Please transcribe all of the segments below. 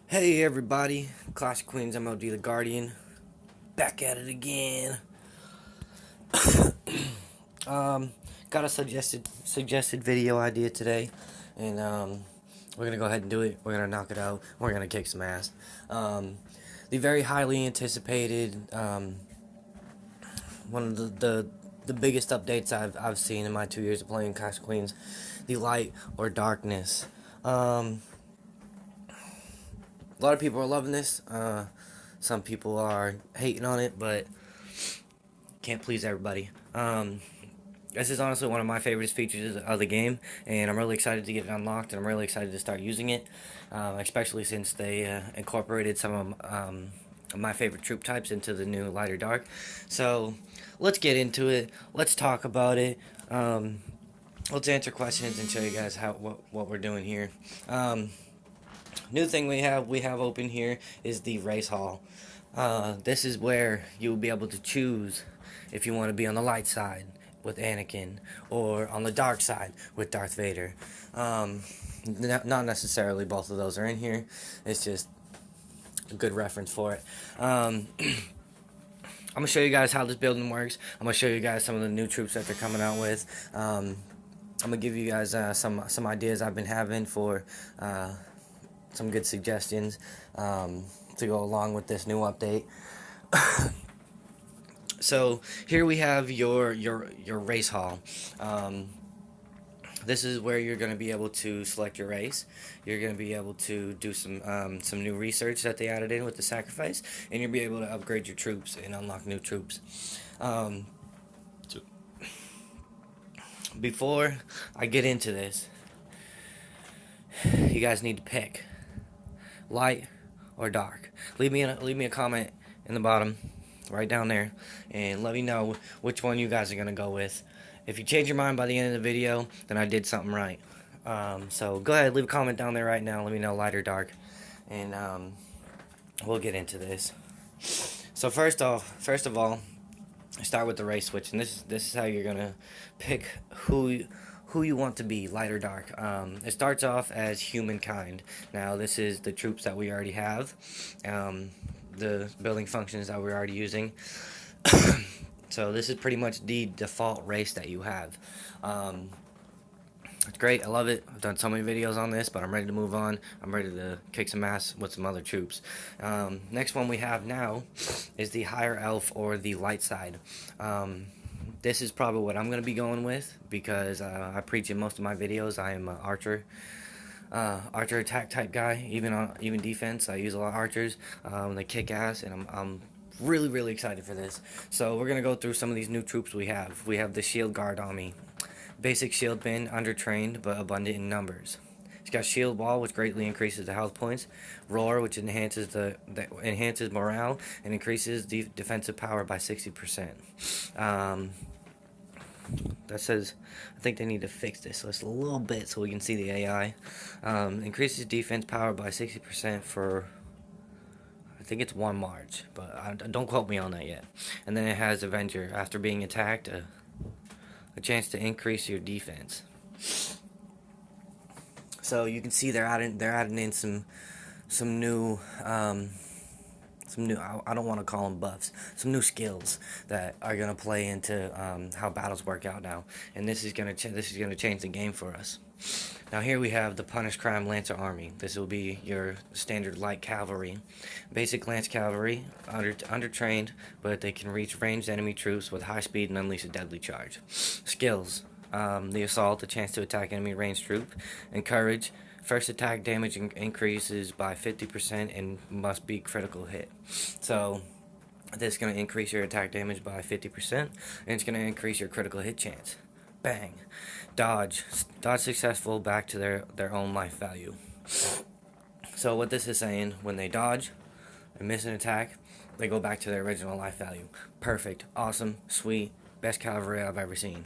Hey everybody, Clash of Queens, MLD the Guardian, back at it again. Um, got a suggested video idea today, and we're gonna go ahead and do it. We're gonna knock it out. We're gonna kick some ass. Um, the very highly anticipated, one of the biggest updates I've seen in my 2 years of playing Clash of Queens, the light or darkness. A lot of people are loving this. Some people are hating on it, but can't please everybody. This is honestly one of my favorite features of the game, and I'm really excited to get it unlocked, and I'm really excited to start using it, especially since they incorporated some of my favorite troop types into the new lighter dark. So let's get into it. Let's talk about it. Let's answer questions and show you guys what we're doing here. New thing we have open here is the race hall. This is where you'll be able to choose if you want to be on the light side with Anakin or on the dark side with Darth Vader. Not necessarily both of those are in here. It's just a good reference for it. I'm gonna show you guys how this building works. I'm gonna show you guys some of the new troops that they're coming out with. I'm gonna give you guys some ideas I've been having for some good suggestions to go along with this new update. So here we have your race hall. This is where you're going to be able to select your race. You're going to be able to do some new research that they added in with the sacrifice, and you'll be able to upgrade your troops and unlock new troops. Before I get into this, you guys need to pick light or dark. Leave me a comment in the bottom, right down there, and let me know which one you guys are gonna go with. If you change your mind by the end of the video, then I did something right. So go ahead, leave a comment down there right now. Let me know light or dark, and we'll get into this. So first of all, start with the race switch, and this is how you're gonna pick who you want to be, light or dark. It starts off as humankind. Now this is the troops that we already have, the building functions that we're already using. So this is pretty much the default race that you have. It's great, I love it. I've done so many videos on this, but I'm ready to move on. I'm ready to kick some ass with some other troops. Next one we have now is the higher elf or the light side. This is probably what I'm going to be going with because I preach in most of my videos. I am an archer attack type guy. Even defense, I use a lot of archers. They kick ass, and I'm really excited for this. So we're gonna go through some of these new troops we have. We have the Shield Guard Army, basic shield bin, undertrained but abundant in numbers. It's got Shield Wall, which greatly increases the health points. Roar, which enhances enhances morale and increases defensive power by 60%. That says, I think they need to fix this just a little bit so we can see the AI. Increases defense power by 60% for, I think it's 1 March, but don't quote me on that yet. And then it has Avenger. After being attacked, a chance to increase your defense. So you can see they're adding in some new I don't want to call them buffs, some new skills that are going to play into how battles work out now, and this is going to change the game for us. Now here we have the Punish Crime Lancer Army. This will be your standard light cavalry, basic lance cavalry, undertrained, but they can reach ranged enemy troops with high speed and unleash a deadly charge. Skills: the assault, a chance to attack enemy ranged troop, and courage. First attack damage increases by 50% and must be critical hit. So this is going to increase your attack damage by 50%, and it's going to increase your critical hit chance. Bang. Dodge successful back to their own life value. So what this is saying, when they dodge and miss an attack, they go back to their original life value. Perfect. Awesome. Sweet. Best cavalry I've ever seen.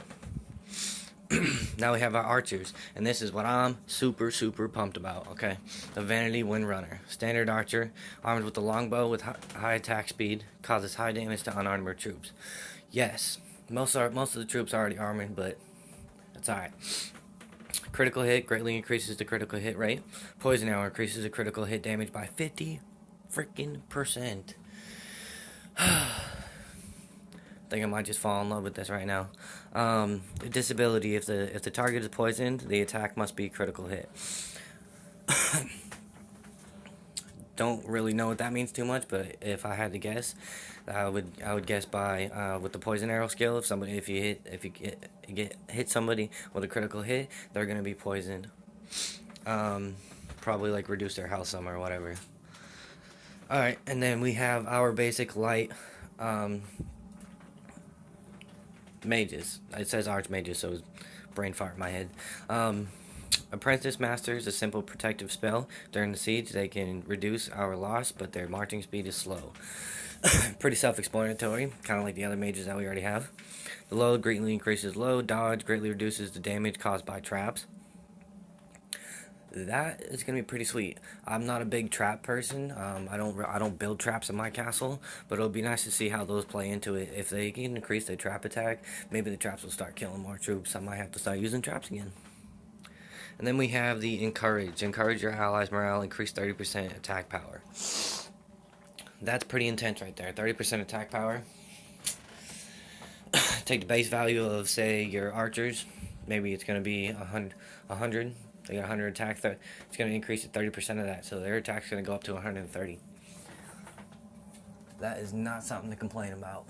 Now we have our archers, and this is what I'm super pumped about. Okay, the Vanity Windrunner, standard archer, armed with a longbow with high attack speed, causes high damage to unarmed troops. Yes, most of the troops are already armored, but that's alright. Critical hit greatly increases the critical hit rate. Poison arrow increases the critical hit damage by 50 freaking percent. I think I might just fall in love with this right now. Disability: if the target is poisoned, the attack must be critical hit. Don't really know what that means too much, but if I had to guess, I would guess by with the poison arrow skill. If you hit somebody with a critical hit, they're gonna be poisoned. Probably like reduce their health some or whatever. All right, and then we have our basic light mages. It says archmages, so it's brain fart in my head. Apprentice Masters, a simple protective spell. During the siege, they can reduce our loss, but their marching speed is slow. Pretty self-explanatory, kind of like the other mages that we already have. The load greatly increases load. Dodge greatly reduces the damage caused by traps. That is gonna be pretty sweet. I'm not a big trap person. I don't build traps in my castle, but it'll be nice to see how those play into it. If they can increase their trap attack, maybe the traps will start killing more troops. I might have to start using traps again. And then we have the Encourage. Encourage your allies' morale, increase 30% attack power. That's pretty intense right there. 30% attack power. Take the base value of, say, your archers. Maybe it's going to be 100. They got 100 attack. It's going to increase to 30% of that. So their attack's going to go up to 130. That is not something to complain about.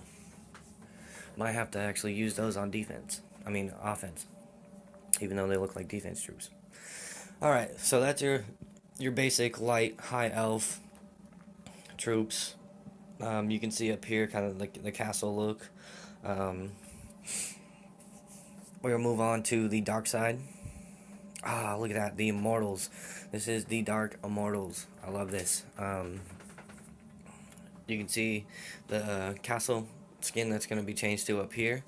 Might have to actually use those on defense. I mean, offense. Even though they look like defense troops. Alright, so that's your basic light, high elf troops. You can see up here kind of like the castle look. We're going to move on to the dark side. Ah, look at that, the Immortals. This is the Dark Immortals. I love this. You can see the castle skin that's going to be changed to up here.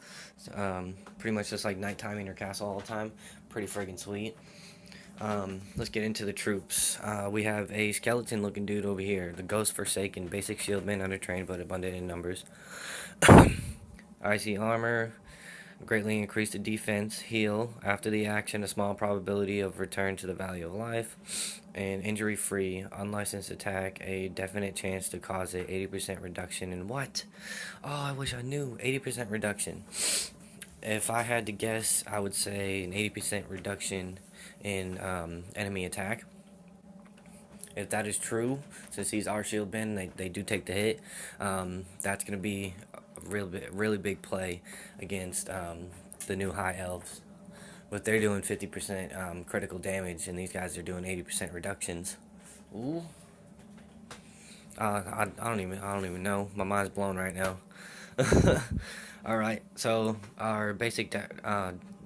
Pretty much just like nighttime in your castle all the time. Pretty friggin' sweet. Let's get into the troops. We have a skeleton looking dude over here. The Ghost Forsaken. Basic shieldman, undertrained but abundant in numbers. Icy armor. Greatly increase the defense. Heal. After the action, a small probability of return to the value of life. And injury free. Unlicensed attack. A definite chance to cause a 80% reduction in what? Oh, I wish I knew. 80% reduction. If I had to guess, I would say an 80% reduction in enemy attack. If that is true, since these are shield bend, they do take the hit. That's going to be a really big play against the new high elves. But they're doing 50% critical damage, and these guys are doing 80% reductions. Ooh. I don't even know. My mind's blown right now. Alright, so our basic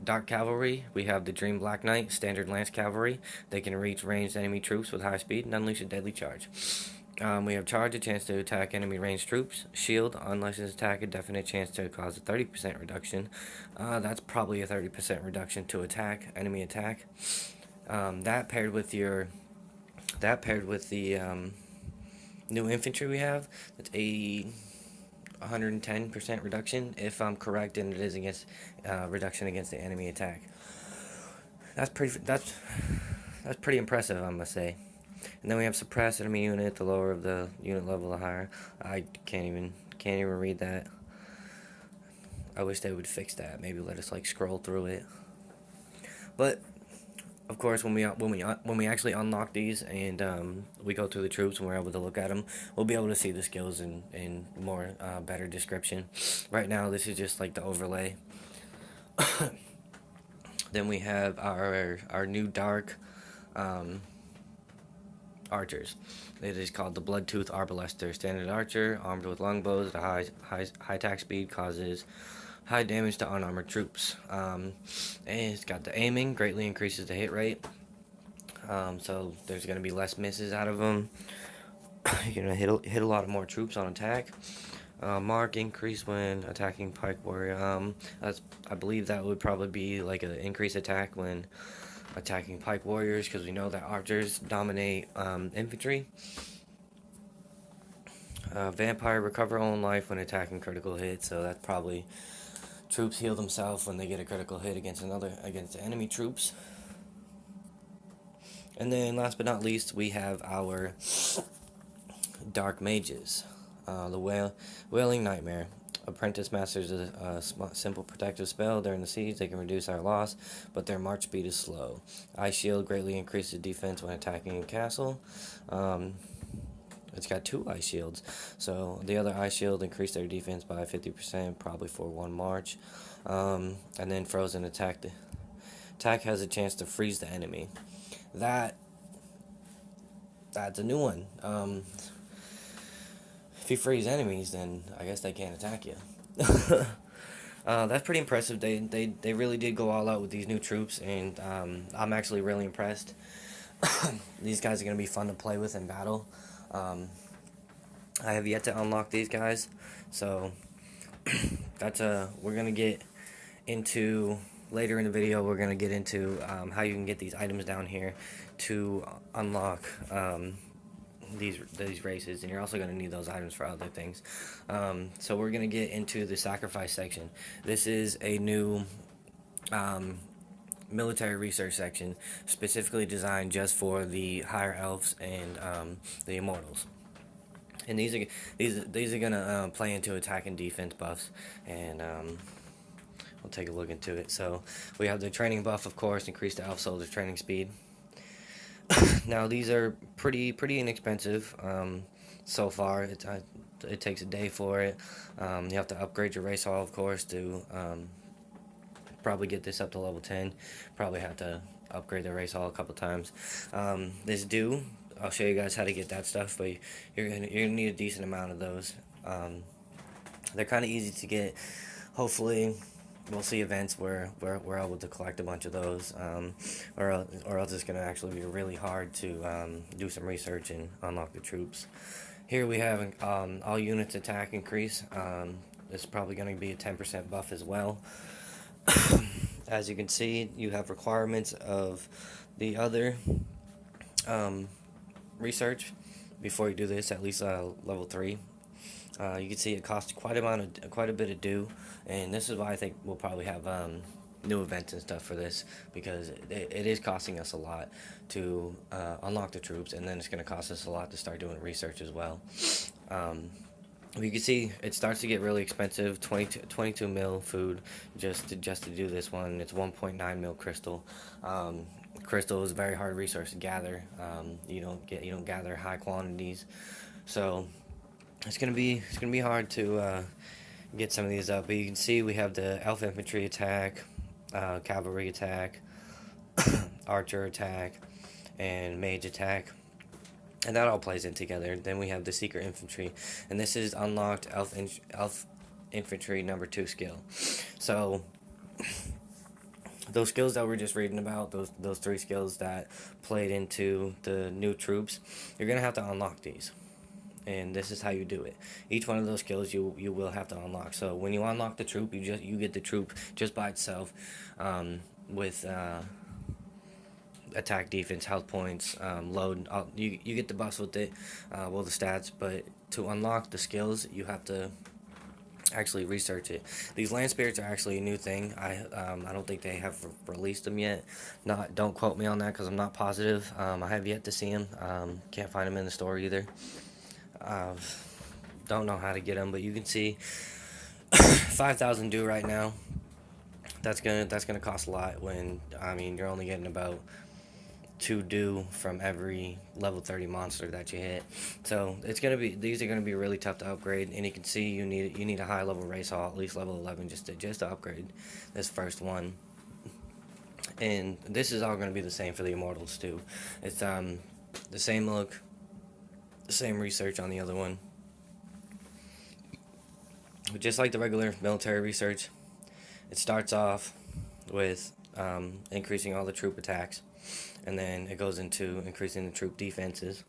Dark Cavalry, we have the Dream Black Knight, Standard Lance Cavalry. They can reach ranged enemy troops with high speed and unleash a deadly charge. We have Charge, a chance to attack enemy ranged troops. Shield, unlicensed attack, a definite chance to cause a 30% reduction. That's probably a 30% reduction to enemy attack. That paired with the new infantry we have, that's a 110% reduction, if I'm correct, and it is against reduction against the enemy attack. That's pretty impressive, I must say. And then we have suppress enemy unit. The lower of the unit level, the higher. I can't even read that. I wish they would fix that. Maybe let us like scroll through it. But of course, when we actually unlock these and we go through the troops and we're able to look at them, we'll be able to see the skills in more better description. Right now, this is just like the overlay. Then we have our new dark archers. It is called the Bloodtooth Arbalester. Standard archer, armed with longbows. The high attack speed causes high damage to unarmored troops. And it's got the aiming, greatly increases the hit rate. So there's going to be less misses out of them. You're going to hit a lot of more troops on attack. Mark increase when attacking pike warrior. I believe that would probably be like an increased attack when attacking pike warriors, because we know that archers dominate infantry. Vampire, recover own life when attacking critical hits, so that's probably troops heal themselves when they get a critical hit against enemy troops. And then last but not least, we have our Dark Mages. The Wailing Nightmare. Apprentice masters a simple protective spell during the siege. They can reduce our loss, but their march speed is slow. Ice Shield greatly increases defense when attacking a castle. It's got 2 ice shields, so the other ice shield increased their defense by 50%, probably for 1 march. And then frozen attack. The attack has a chance to freeze the enemy. That's a new one. If you freeze enemies, then I guess they can't attack you. That's pretty impressive. They really did go all out with these new troops, and I'm actually really impressed. These guys are going to be fun to play with in battle. I have yet to unlock these guys, so we're going to get into later in the video. We're going to get into how you can get these items down here to unlock these races, and you're also going to need those items for other things. So we're going to get into the sacrifice section. This is a new military research section specifically designed just for the higher elves and the immortals. And these are gonna play into attack and defense buffs, and we'll take a look into it. So we have the training buff, of course, increase the elf soldier training speed. Now these are pretty inexpensive so far. It takes a day for it. You have to upgrade your race hall, of course, to probably get this up to level 10. Probably have to upgrade the race hall a couple times. This do. I'll show you guys how to get that stuff, but you're gonna need a decent amount of those. They're kind of easy to get. Hopefully, we'll see events where we're able to collect a bunch of those, or else it's gonna actually be really hard to do some research and unlock the troops. Here we have all units attack increase. This is probably going to be a 10% buff as well. As you can see, you have requirements of the other research before you do this, at least level 3. You can see it costs quite a bit of due, and this is why I think we'll probably have new events and stuff for this, because it is costing us a lot to unlock the troops, and then it's going to cost us a lot to start doing research as well. You can see it starts to get really expensive. 22 mil food just to do this one. It's 1.9 mil crystal. Crystal is a very hard resource to gather. You don't gather high quantities, so it's gonna be hard to get some of these up. But you can see we have the elf infantry attack, cavalry attack, archer attack, and mage attack. And that all plays in together. Then we have the secret infantry, and this is unlocked elf infantry number 2 skill. So those skills that we're just reading about, those 3 skills that played into the new troops, you're gonna have to unlock these, and this is how you do it. Each one of those skills you will have to unlock. So when you unlock the troop, you get the troop just by itself, with attack, defense, health points, load. You get the buffs with it, well, the stats. But to unlock the skills, you have to actually research it. These land spirits are actually a new thing. I don't think they have released them yet. Don't quote me on that, because I'm not positive. I have yet to see them. Can't find them in the store either. Don't know how to get them, but you can see 5,000 due right now. That's gonna cost a lot, when you're only getting about 2 due from every level 30 monster that you hit. So these are gonna be really tough to upgrade, and you can see you need a high level race hall, at least level 11, just to upgrade this first one. And this is all gonna be the same for the immortals too. It's the same look, the same research on the other one. But just like the regular military research, it starts off with increasing all the troop attacks, and then it goes into increasing the troop defenses,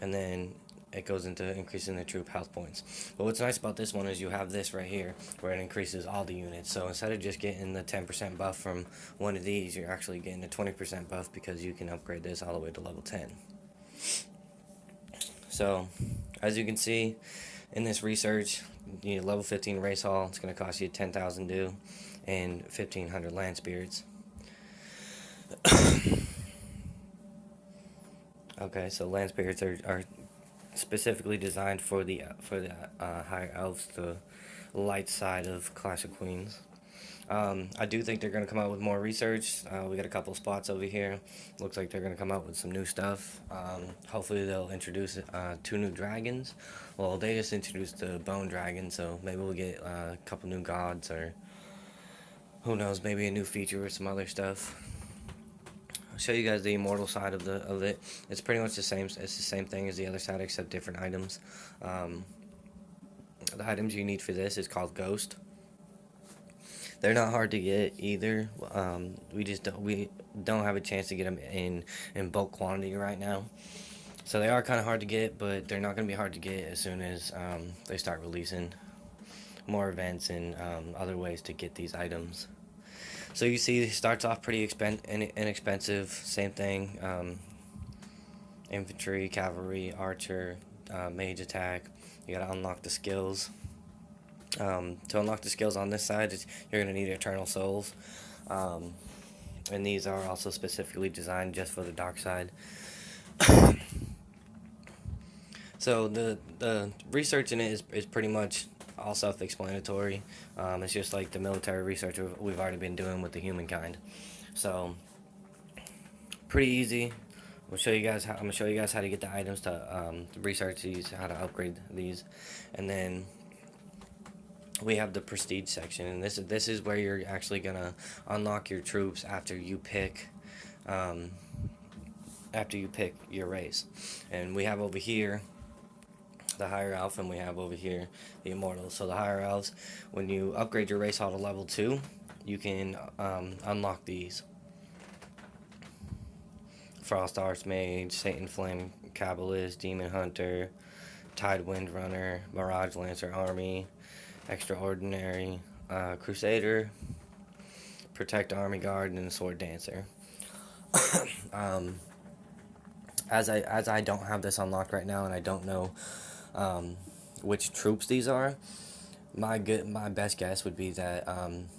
and then it goes into increasing the troop health points. But what's nice about this one is you have this right here where it increases all the units. So instead of just getting the 10% buff from one of these, you're actually getting a 20% buff, because you can upgrade this all the way to level 10. So as you can see in this research, you need a level 15 race hall. It's going to cost you 10,000 due and 1,500 land spirits. Okay, so land spirits are specifically designed for the higher elves, the light side of Clash of Queens. I do think they're going to come out with more research. We got a couple spots over here. Looks like they're going to come out with some new stuff. Hopefully they'll introduce two new dragons. Well, they just introduced the bone dragon, so maybe we'll get a couple new gods, or who knows, maybe a new feature or some other stuff. I'll show you guys the immortal side of it. It's pretty much the same. It's the same thing as the other side, except different items. Um, the items you need for this is called Ghost. They're not hard to get either. We don't have a chance to get them in bulk quantity right now. So they are kind of hard to get, but they're not going to be hard to get as soon as they start releasing more events and other ways to get these items. So you see, it starts off pretty inexpensive. Same thing. Infantry, cavalry, archer, mage attack. You gotta unlock the skills. To unlock the skills on this side, you're going to need Eternal Souls. And these are also specifically designed just for the dark side. So the research in it is pretty much all self-explanatory. It's just like the military research we've already been doing with the humankind. So pretty easy. I'm gonna show you guys how to get the items to research these, how to upgrade these, and then we have the prestige section, and this is where you're actually gonna unlock your troops after you pick your race. And we have over here the higher elf, and we have over here the immortals. So the higher elves, when you upgrade your race hall to level 2, you can unlock these: Frost Archmage, Satan Flame Kabbalist, Demon Hunter, Tide Wind Runner, Mirage Lancer Army, Extraordinary, Crusader, Protect Army Guard, and Sword Dancer. As I don't have this unlocked right now, and I don't know which troops these are, my best guess would be that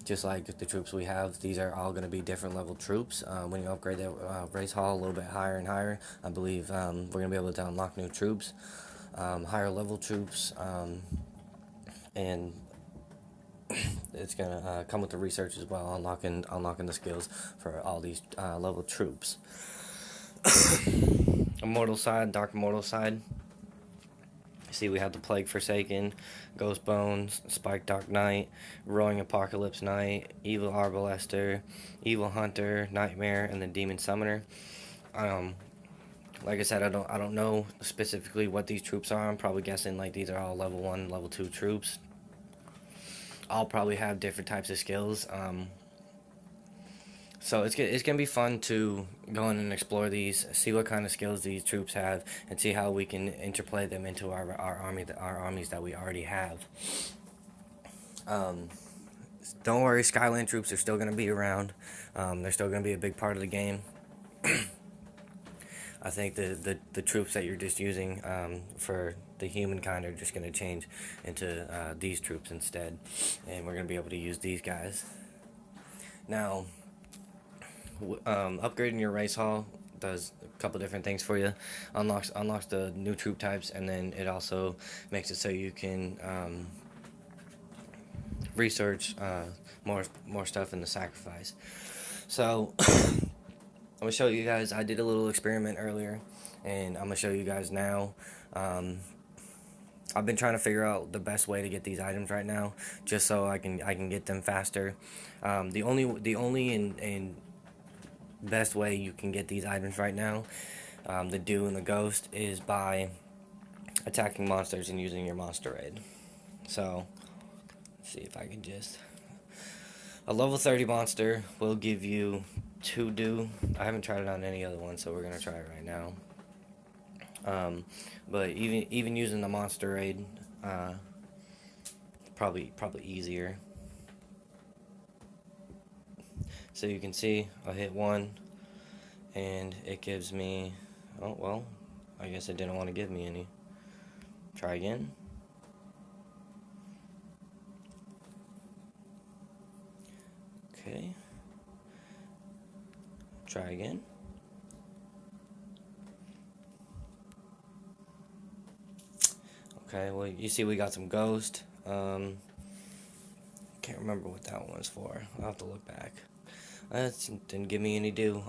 just like the troops we have, these are all going to be different level troops. When you upgrade that race hall a little bit higher and higher, I believe we're going to be able to unlock new troops, higher level troops, and it's gonna come with the research as well, unlocking the skills for all these level troops. Immortal side, Dark Immortal side. See, we have the Plague Forsaken, Ghost Bones, Spike Dark Knight, Roaring Apocalypse Knight, Evil Arbalester, Evil Hunter, Nightmare, and the Demon Summoner. Like I said, I don't know specifically what these troops are. I'm probably guessing like these are all level 1, level 2 troops. I'll probably have different types of skills. So it's gonna be fun to go in and explore these, see what kind of skills these troops have, and see how we can interplay them into our armies that we already have. Don't worry, Skyland troops are still gonna be around. They're still gonna be a big part of the game. I think the troops that you're just using for the humankind are just going to change into these troops instead, and we're going to be able to use these guys. Now, upgrading your race hall does a couple different things for you. Unlocks the new troop types, and then it also makes it so you can research more stuff in the sacrifice. So I'm going to show you guys, I did a little experiment earlier, and I'm going to show you guys now. I've been trying to figure out the best way to get these items right now, just so I can get them faster. The only and best way you can get these items right now, the Dew and the Ghost, is by attacking monsters and using your monster raid. So, let's see if I can just... A level 30 monster will give you 2 Dew. I haven't tried it on any other one, so we're gonna try it right now. But even using the monster raid, probably easier. So you can see I hit 1, and it gives me. Oh well, I guess it didn't want to give me any. Try again. Okay. Try again. Okay, well, you see we got some Ghost. Can't remember what that one was for. I'll have to look back. That didn't give me any due.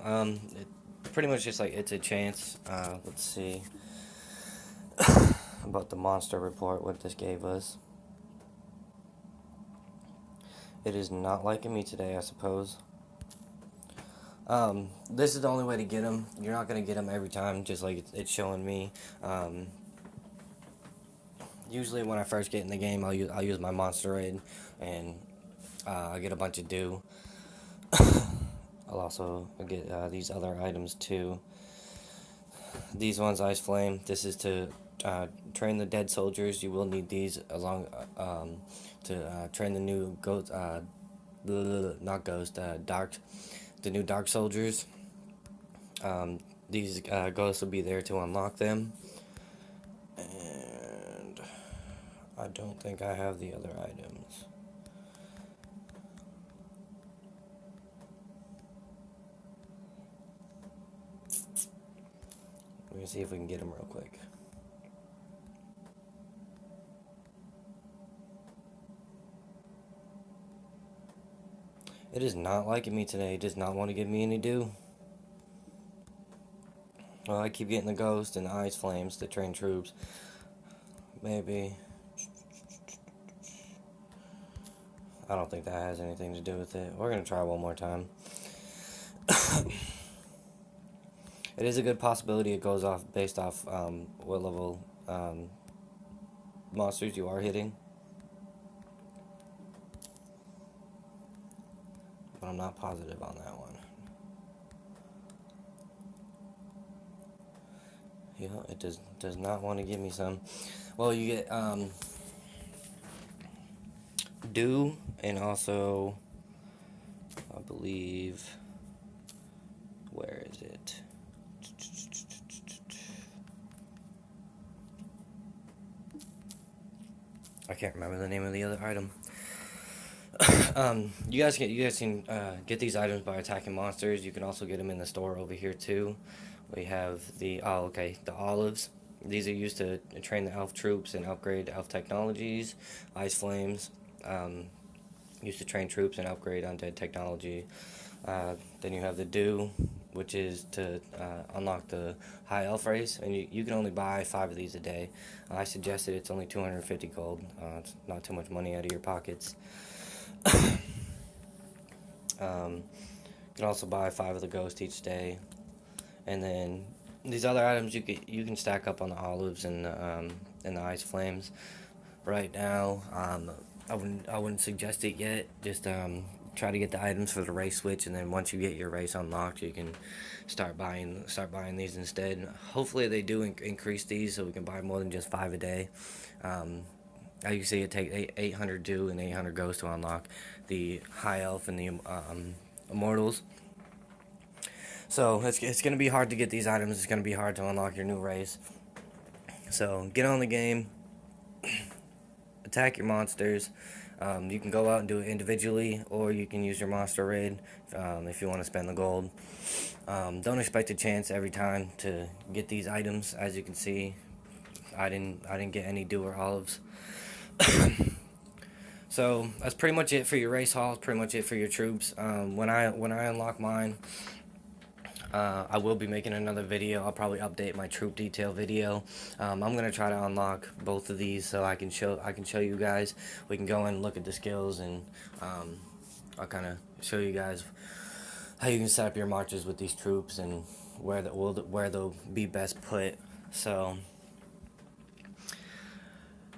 Pretty much just like it's a chance. Let's see about the monster report, what this gave us. It is not liking me today, I suppose. This is the only way to get them. You're not going to get them every time, just like it's showing me. Usually when I first get in the game, I'll use my monster raid, and I get a bunch of dew. I'll also get these other items too. These ones, Ice Flame. This is to train the dead soldiers. You will need these along to train the new ghost. Not ghost. Dark. The new dark soldiers. These ghosts will be there to unlock them. And I don't think I have the other items. Let me see if we can get them real quick. It is not liking me today. It does not want to give me any dew. Well, I keep getting the Ghost and the Ice Flames to train troops. Maybe. I don't think that has anything to do with it. We're going to try one more time. It is a good possibility it goes off based off what level monsters you are hitting. But I'm not positive on that one. Yeah, it does not want to give me some. Well, you get dew, and also I believe, where is it? I can't remember the name of the other item. You guys can get these items by attacking monsters. You can also get them in the store over here too. We have the olives. These are used to train the elf troops and upgrade elf technologies. Ice flames, used to train troops and upgrade undead technology. Then you have the dew, which is to unlock the high elf race, and you can only buy 5 of these a day. I suggested it's only 250 gold. It's not too much money out of your pockets. You can also buy 5 of the ghost each day, and then these other items you can stack up on the olives and the ice flames. Right now, I wouldn't suggest it yet. Just try to get the items for the race switch, and then once you get your race unlocked, you can start buying these instead. Hopefully they do increase these so we can buy more than just 5 a day. As you see, it takes 800 dew and 800 ghosts to unlock the high elf and the immortals. So it's going to be hard to get these items. It's going to be hard to unlock your new race. So get on the game, attack your monsters. You can go out and do it individually, or you can use your monster raid if you want to spend the gold. Don't expect a chance every time to get these items. As you can see, I didn't get any dew or olives. So that's pretty much it for your race hall. Pretty much it for your troops. When I unlock mine, I will be making another video. I'll probably update my troop detail video. I'm gonna try to unlock both of these so I can show you guys. We can go in and look at the skills, and I'll kind of show you guys how you can set up your marches with these troops and where they'll be best put. So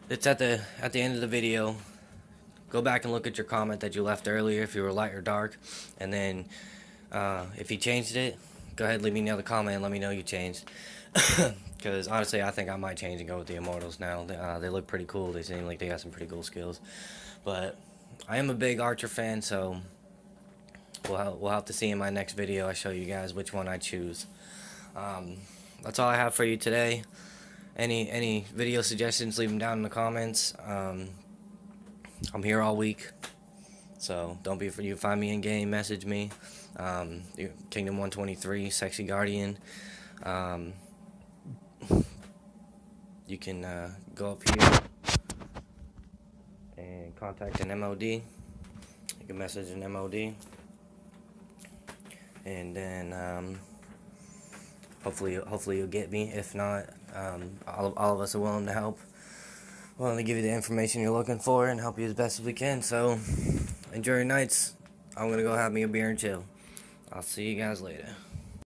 it's at the end of the video. Go back and look at your comment that you left earlier if you were light or dark, and then if you changed it, go ahead and leave me another comment and let me know you changed. Because honestly, I think I might change and go with the immortals now. They look pretty cool. They seem like they got some pretty cool skills. But I am a big Archer fan, so we'll have to see in my next video. I show you guys which one I choose. That's all I have for you today. Any video suggestions, leave them down in the comments. I'm here all week, so don't be afraid. You find me in game, message me. Kingdom 123, Sexy Guardian. you can go up here and contact an MOD. You can message an MOD, and then hopefully you'll get me. If not, all of us are willing to help, willing to give you the information you're looking for and help you as best as we can. So enjoy your nights. I'm gonna go have me a beer and chill. I'll see you guys later.